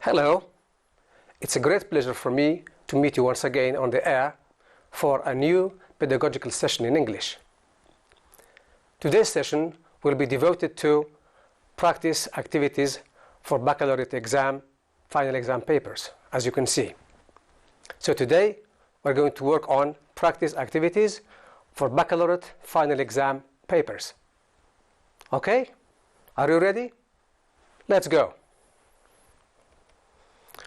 Hello, it's a great pleasure for me to meet you once again on the air for a new pedagogical session in English. Today's session will be devoted to practice activities for baccalaureate exam, final exam papers, as you can see. So today we're going to work on practice activities for baccalaureate final exam papers. Okay? Are you ready? Let's go.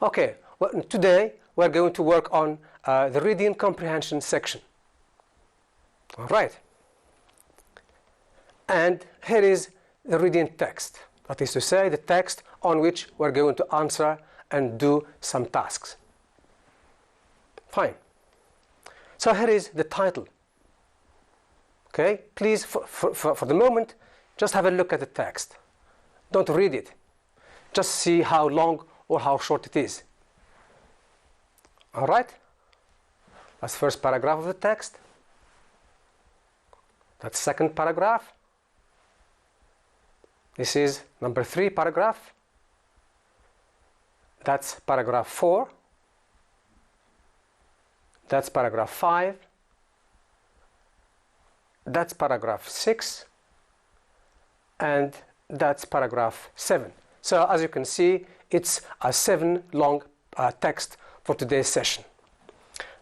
Okay, well, today we're going to work on the reading comprehension section. All right. And here is the reading text. That is to say, the text on which we're going to answer and do some tasks. Fine. So here is the title. Okay, please, for the moment, just have a look at the text. Don't read it. Just see how long or how short it is. All right? That's the first paragraph of the text. That's second paragraph. This is number 3 paragraph. That's paragraph 4. That's paragraph 5. That's paragraph 6. And that's paragraph 7. So as you can see, it's a 7 long text for today's session.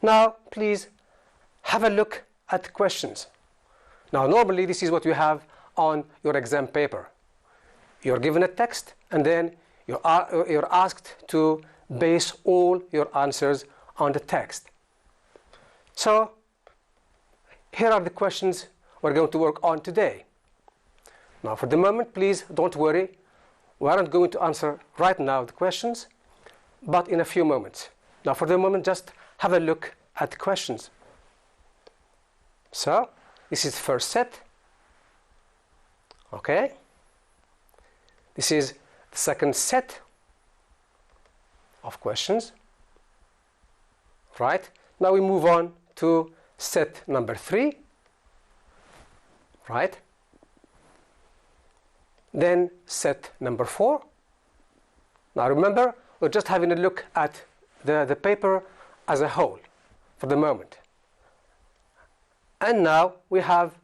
Now, please have a look at questions. Now, normally this is what you have on your exam paper. You're given a text, and then you're asked to base all your answers on the text. So, here are the questions we're going to work on today. Now, for the moment, please don't worry. We aren't going to answer right now the questions, but in a few moments. Now, for the moment, just have a look at the questions. So, this is the first set. Okay. This is the second set of questions. Right. Now we move on to set number 3. Right. Then set number 4. Now remember, we're just having a look at the paper as a whole for the moment. And now we have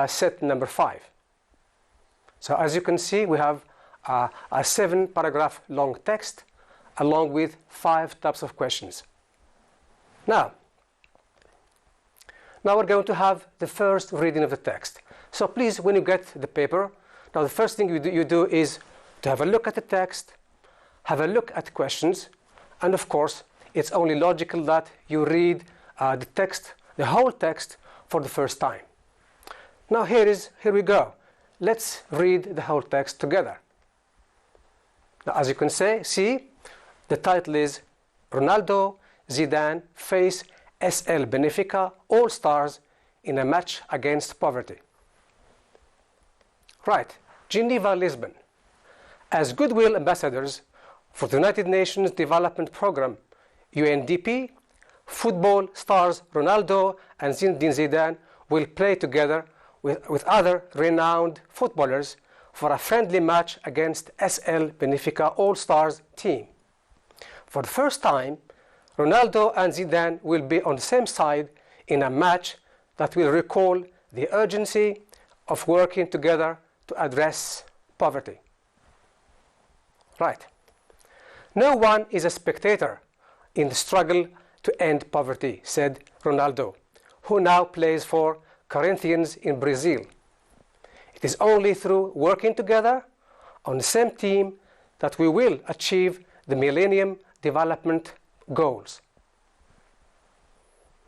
set number 5. So as you can see, we have a 7 paragraph long text along with 5 types of questions. Now we're going to have the first reading of the text. So please, when you get the paper, now the first thing you do is to have a look at the text, have a look at questions, and of course it's only logical that you read the text, the whole text, for the first time. Now here we go. Let's read the whole text together. Now, as you can see, the title is Ronaldo, Zidane face SL Benfica All-Stars in a match against poverty. Right. Geneva, Lisbon. As goodwill ambassadors for the United Nations Development Programme, UNDP, football stars Ronaldo and Zinedine Zidane will play together with other renowned footballers for a friendly match against SL Benfica All-Stars team. For the first time, Ronaldo and Zidane will be on the same side in a match that will recall the urgency of working together to address poverty. Right. No one is a spectator in the struggle to end poverty, said Ronaldo, who now plays for Corinthians in Brazil. It is only through working together on the same team that we will achieve the Millennium Development Goals.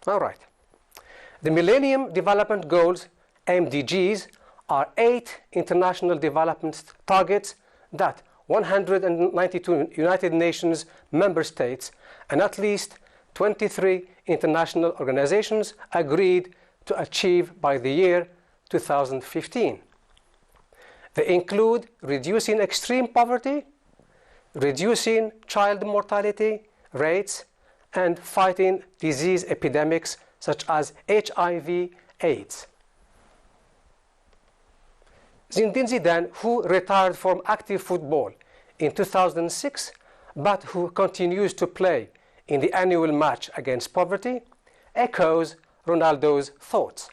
All right. The Millennium Development Goals, MDGs, are 8 international development targets that 192 United Nations member states and at least 23 international organizations agreed to achieve by the year 2015. They include reducing extreme poverty, reducing child mortality rates, and fighting disease epidemics such as HIV/AIDS. Zinedine Zidane, who retired from active football in 2006, but who continues to play in the annual match against poverty, echoes Ronaldo's thoughts.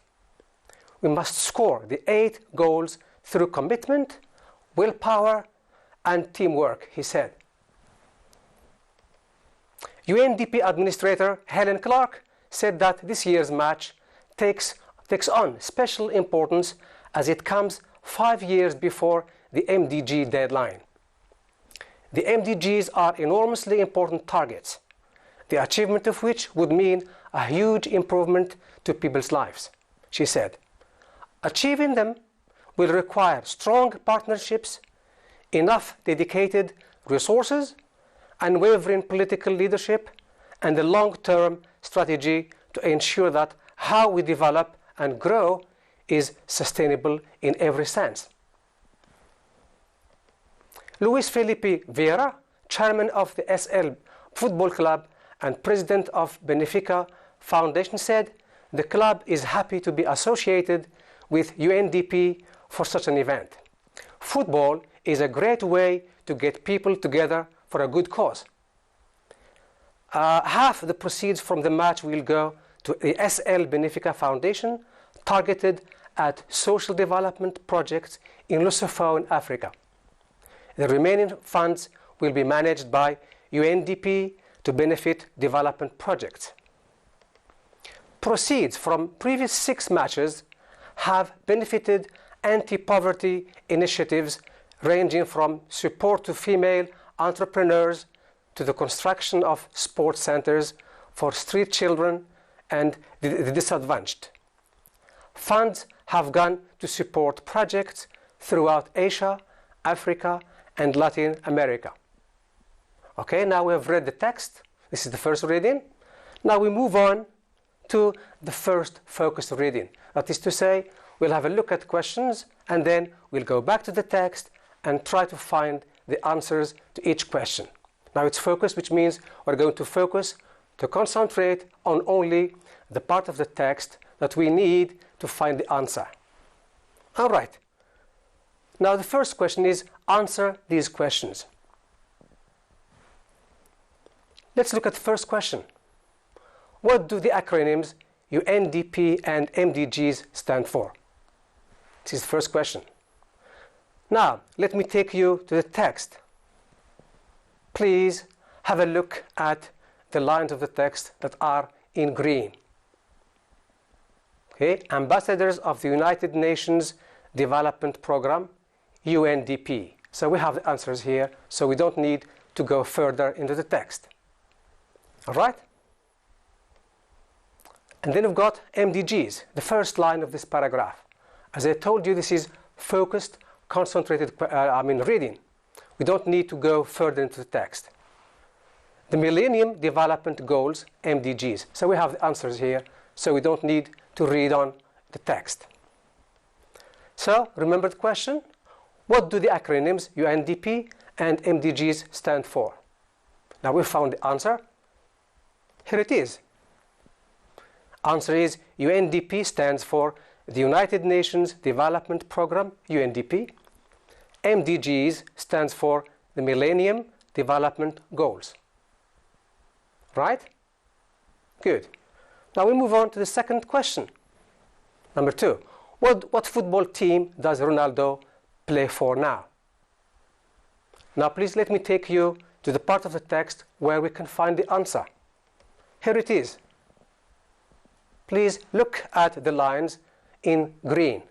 We must score the 8 goals through commitment, willpower, and teamwork, he said. UNDP Administrator Helen Clark said that this year's match takes on special importance as it comes 5 years before the MDG deadline. The MDGs are enormously important targets, the achievement of which would mean a huge improvement to people's lives, she said. Achieving them will require strong partnerships, enough dedicated resources, unwavering political leadership, and a long-term strategy to ensure that how we develop and grow is sustainable in every sense. Luis Felipe Vieira, chairman of the SL Football Club and president of Benefica Foundation, said the club is happy to be associated with UNDP for such an event. Football is a great way to get people together for a good cause. Half the proceeds from the match will go to the SL Benefica Foundation, targeted at social development projects in Lusophone Africa. The remaining funds will be managed by UNDP to benefit development projects. Proceeds from previous 6 matches have benefited anti-poverty initiatives ranging from support to female entrepreneurs to the construction of sports centers for street children and the disadvantaged. Funds have gone to support projects throughout Asia, Africa, and Latin America. Okay, now we have read the text. This is the first reading. Now we move on to the first focused reading. That is to say, we'll have a look at questions and then we'll go back to the text and try to find the answers to each question. Now it's focused, which means we're going to focus to concentrate on only the part of the text that we need to find the answer. All right. Now the first question is answer these questions. Let's look at the first question. What do the acronyms UNDP and MDGs stand for? This is the first question. Now, let me take you to the text. Please have a look at the lines of the text that are in green. Okay, Ambassadors of the United Nations Development Programme, UNDP. So we have the answers here, so we don't need to go further into the text. All right? And then we've got MDGs, the first line of this paragraph. As I told you, this is focused, concentrated reading. We don't need to go further into the text. The Millennium Development Goals, MDGs. So we have the answers here, so we don't need to read on the text. So, remember the question? What do the acronyms UNDP and MDGs stand for? Now we found the answer. Here it is. Answer is UNDP stands for the United Nations Development Programme, UNDP. MDGs stands for the Millennium Development Goals. Right? Good. Now we move on to the second question. Number 2. What football team does Ronaldo play for now? Now please let me take you to the part of the text where we can find the answer. Here it is. Please look at the lines in green.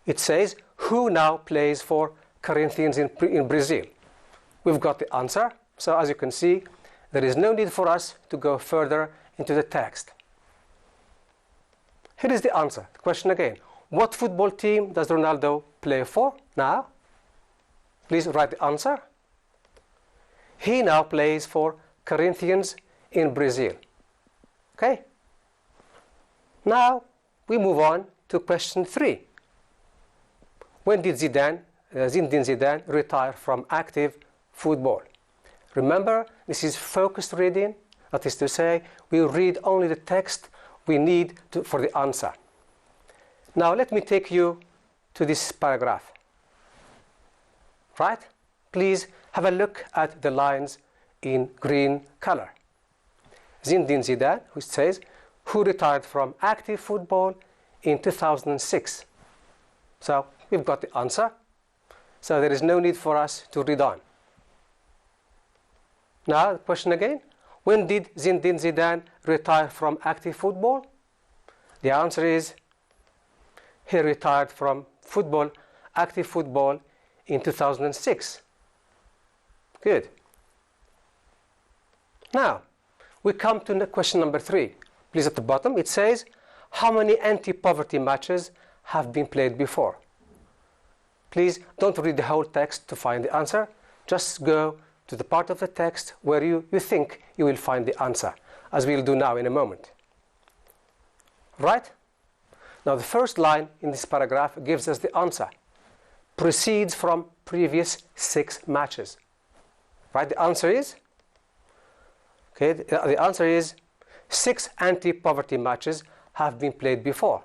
It says, who now plays for Corinthians in Brazil? We've got the answer. So as you can see, there is no need for us to go further into the text. Here is the answer. The question again. What football team does Ronaldo play for now? Please write the answer. He now plays for Corinthians in Brazil. Okay? Now we move on to question 3. When did Zinedine Zidane retire from active football? Remember, this is focused reading. That is to say, we read only the text we need for the answer. Now let me take you to this paragraph. Right? Please Have a look at the lines in green color. Zinedine Zidane, who says, who retired from active football in 2006. So we've got the answer. So there is no need for us to read on. Now the question again. When did Zinedine Zidane retire from active football? The answer is he retired from football, active football, in 2006. Good. Now, we come to question number 3. Please, at the bottom, it says, how many anti-poverty matches have been played before? Please don't read the whole text to find the answer. Just go to the part of the text where you think you will find the answer, as we'll do now in a moment. Right? Now, the first line in this paragraph gives us the answer. Proceeds from previous 6 matches. Right? The answer is? Okay, the answer is 6 anti-poverty matches have been played before.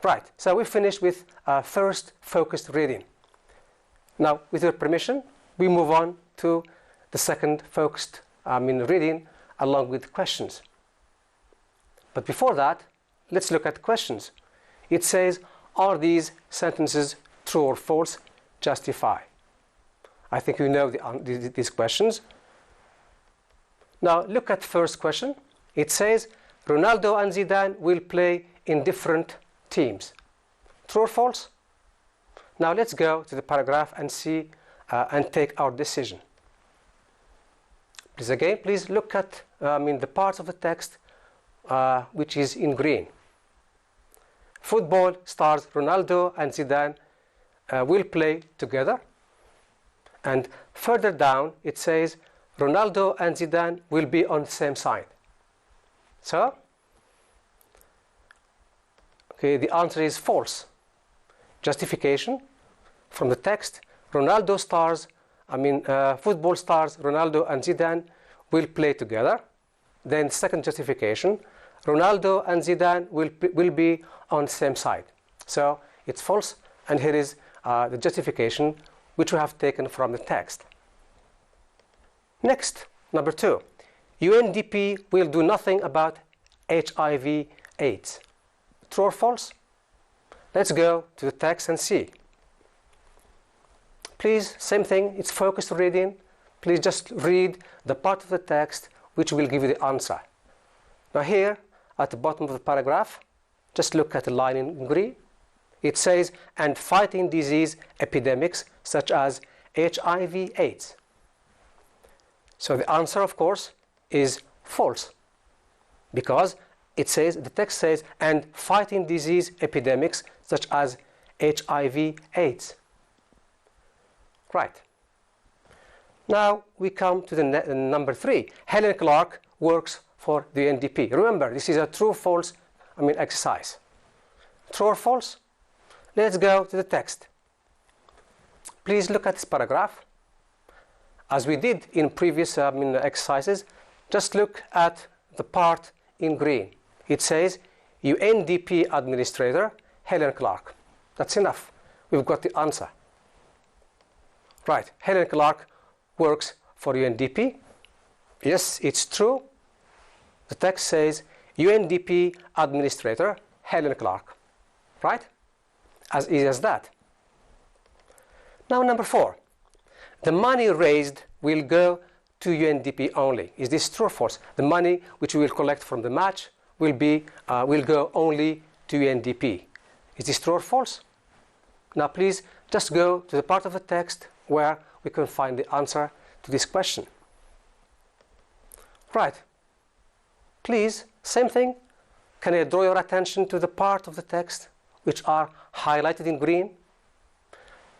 Right, so we finished with our first focused reading. Now, with your permission, we move on to the second focused reading along with questions. But before that, let's look at questions. It says, are these sentences true or false? Justify. I think you know these questions. Now, look at the first question. It says, Ronaldo and Zidane will play in different teams. True or false? Now, let's go to the paragraph and see and take our decision. Please look at the parts of the text which is in green. Football stars Ronaldo and Zidane will play together. And further down, it says, Ronaldo and Zidane will be on the same side. So, okay, the answer is false. Justification from the text, football stars Ronaldo and Zidane will play together. Then second justification, Ronaldo and Zidane will be on the same side. So it's false, and here is the justification which we have taken from the text. Next, number 2. UNDP will do nothing about HIV/AIDS. True or false? Let's go to the text and see. Please, same thing, it's focused reading. Please just read the part of the text which will give you the answer. Now here, at the bottom of the paragraph, just look at the line in green. It says, and fighting disease epidemics such as HIV/AIDS. So the answer, of course, is false, because it says, the text says, and fighting disease epidemics such as HIV/AIDS. Right. Now we come to the number 3. Helen Clark works for the UNDP. Remember, this is a true-false exercise. True or false? Let's go to the text. Please look at this paragraph. As we did in previous exercises, just look at the part in green. It says, UNDP Administrator Helen Clark. That's enough. We've got the answer. Right, Helen Clark works for UNDP. Yes, it's true. The text says, UNDP Administrator Helen Clark. Right? As easy as that. Now, number 4. The money raised will go to UNDP only. Is this true or false? The money which we will collect from the match will go only to UNDP. Is this true or false? Now, please just go to the part of the text where we can find the answer to this question. Right. Please, same thing. Can I draw your attention to the part of the text which are highlighted in green?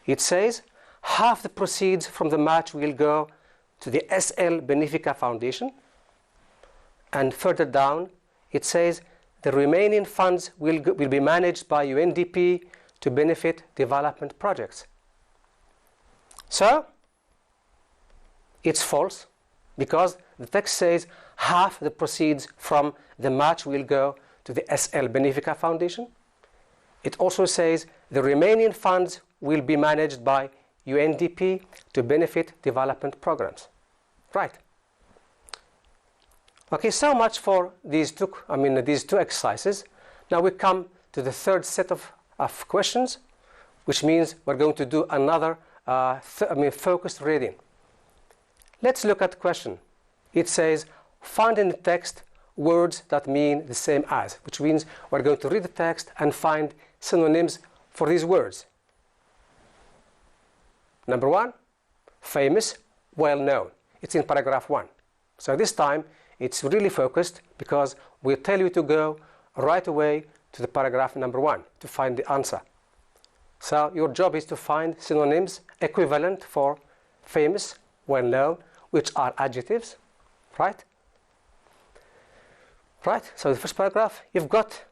It says, half the proceeds from the match will go to the SL Benefica Foundation. And further down, it says, the remaining funds will be managed by UNDP to benefit development projects. So, it's false, because the text says half the proceeds from the match will go to the SL Benefica Foundation. It also says the remaining funds will be managed by UNDP to benefit development programs. Right. Okay, so much for these two exercises. Now we come to the third set of questions, which means we're going to do another focused reading. Let's look at the question. It says, find in the text words that mean the same as, which means we're going to read the text and find synonyms for these words. Number one, famous, well-known. It's in paragraph 1. So this time it's really focused because we'll tell you to go right away to the paragraph number 1 to find the answer. So your job is to find synonyms equivalent for famous, well-known, which are adjectives, right? Right, so the first paragraph, you've got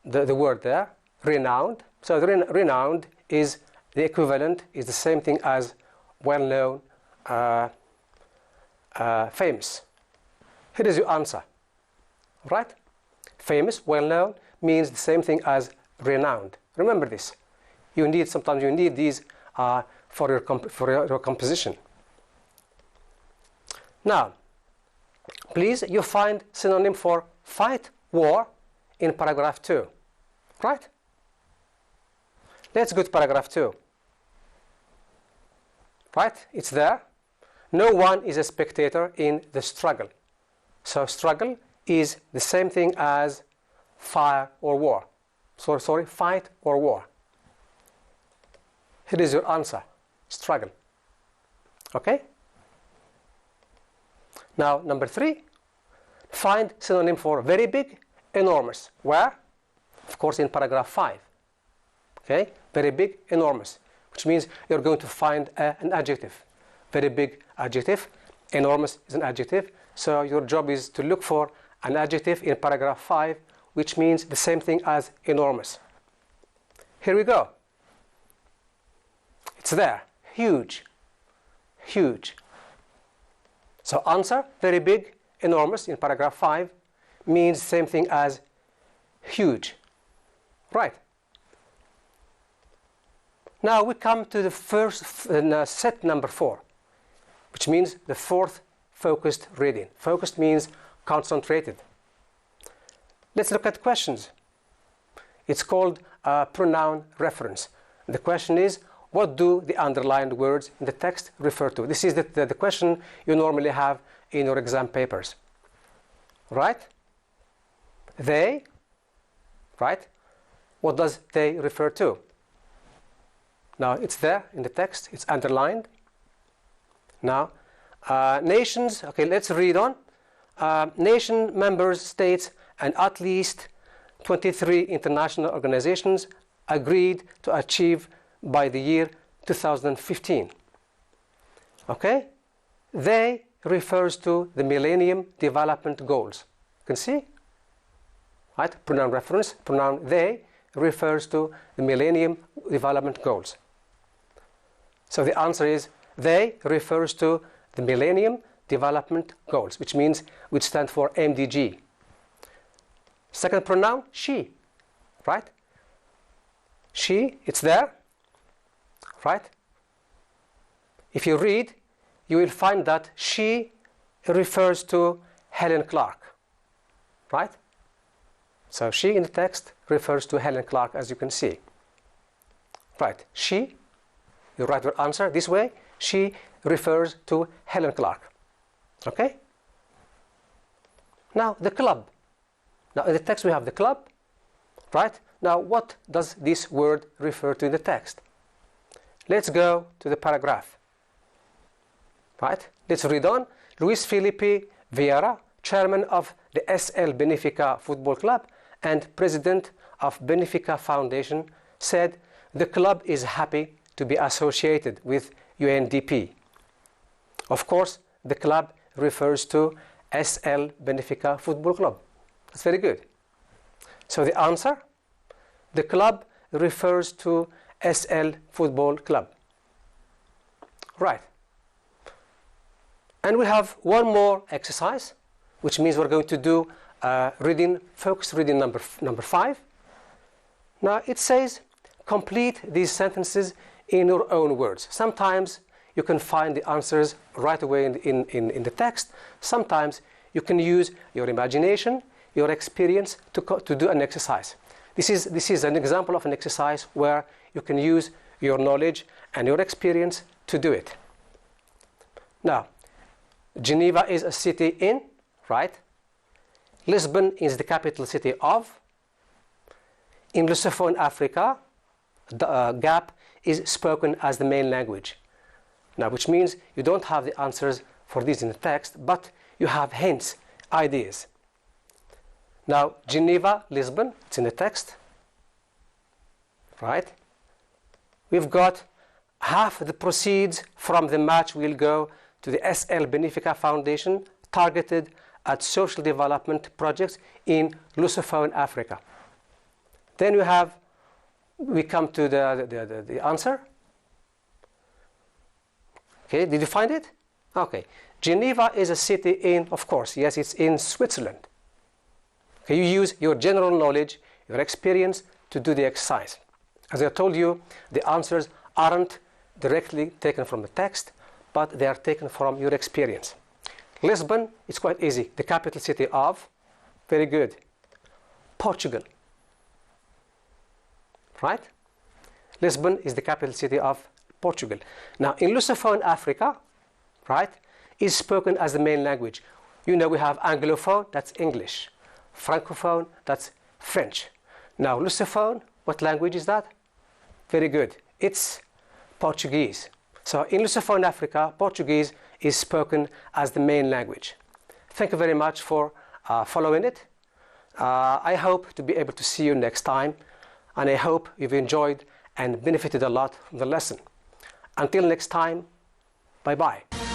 the word there, renowned. So the renowned is the equivalent, is the same thing as well-known, famous. Here is your answer, right? Famous, well-known means the same thing as renowned. Remember this. Sometimes you need these for your composition. Now, please, you find synonym for fight, war in paragraph 2, right? Let's go to paragraph 2. Right? It's there. No one is a spectator in the struggle. So struggle is the same thing as fire or war. Fight or war. Here is your answer. Struggle. Okay? Now, number 3. Find synonym for very big, enormous. Where? Of course, in paragraph 5. Okay? Very big, enormous. Which means you're going to find an adjective. Very big adjective. Enormous is an adjective. So your job is to look for an adjective in paragraph 5, which means the same thing as enormous. Here we go. It's there. Huge. Huge. So answer, very big, enormous in paragraph 5 means the same thing as huge. Right. Now we come to the first set number 4, which means the fourth focused reading. Focused means concentrated. Let's look at questions. It's called pronoun reference. The question is, what do the underlined words in the text refer to? This is the question you normally have in your exam papers. Right? They, right? What does they refer to? Now, it's there in the text. It's underlined. Now, nations, okay, let's read on. Nation, members, states, and at least 23 international organizations agreed to achieve by the year 2015. Okay? They refers to the Millennium Development Goals. You can see? Right? Pronoun reference. Pronoun they refers to the Millennium Development Goals. So the answer is they refers to the Millennium Development Goals, which stands for MDG. Second pronoun, she. Right? She, it's there. Right? If you read, you will find that she refers to Helen Clark. Right? So she in the text refers to Helen Clark, as you can see. Right? She, you write your answer this way. She refers to Helen Clark. Okay? Now, the club. Now, in the text we have the club. Right? Now, what does this word refer to in the text? Let's go to the paragraph. Right? Let's read on. Luis Felipe Vieira, chairman of the SL Benfica Football Club and president of Benfica Foundation, said the club is happy to be associated with UNDP. Of course, the club refers to SL Benfica Football Club. That's very good. So the answer, the club refers to SL Football Club. Right. And we have one more exercise, which means we're going to do focused reading number 5. Now it says, complete these sentences in your own words. Sometimes you can find the answers right away in the text. Sometimes you can use your imagination, your experience to do an exercise. This is an example of an exercise where you can use your knowledge and your experience to do it. Now, Geneva is a city in, right? Lisbon is the capital city of. In Lusophone Africa, the Gap is spoken as the main language. Now, which means you don't have the answers for these in the text, but you have hints, ideas. Now, Geneva, Lisbon, it's in the text, right? We've got half the proceeds from the match will go to the SL Benefica Foundation targeted at social development projects in Lusophone Africa. Then we come to the answer. Okay, did you find it? Okay. Geneva is a city in, of course, yes, it's in Switzerland. Okay, you use your general knowledge, your experience to do the exercise. As I told you, the answers aren't directly taken from the text, but they are taken from your experience. Lisbon, it's quite easy. The capital city of, very good, Portugal. Right? Lisbon is the capital city of Portugal. Now, in Lusophone Africa, right, is spoken as the main language. You know, we have Anglophone, that's English. Francophone, that's French. Now, Lusophone, what language is that? Very good. It's Portuguese. So, in Lusophone Africa, Portuguese is spoken as the main language. Thank you very much for following it. I hope to be able to see you next time, and I hope you've enjoyed and benefited a lot from the lesson. Until next time, bye-bye.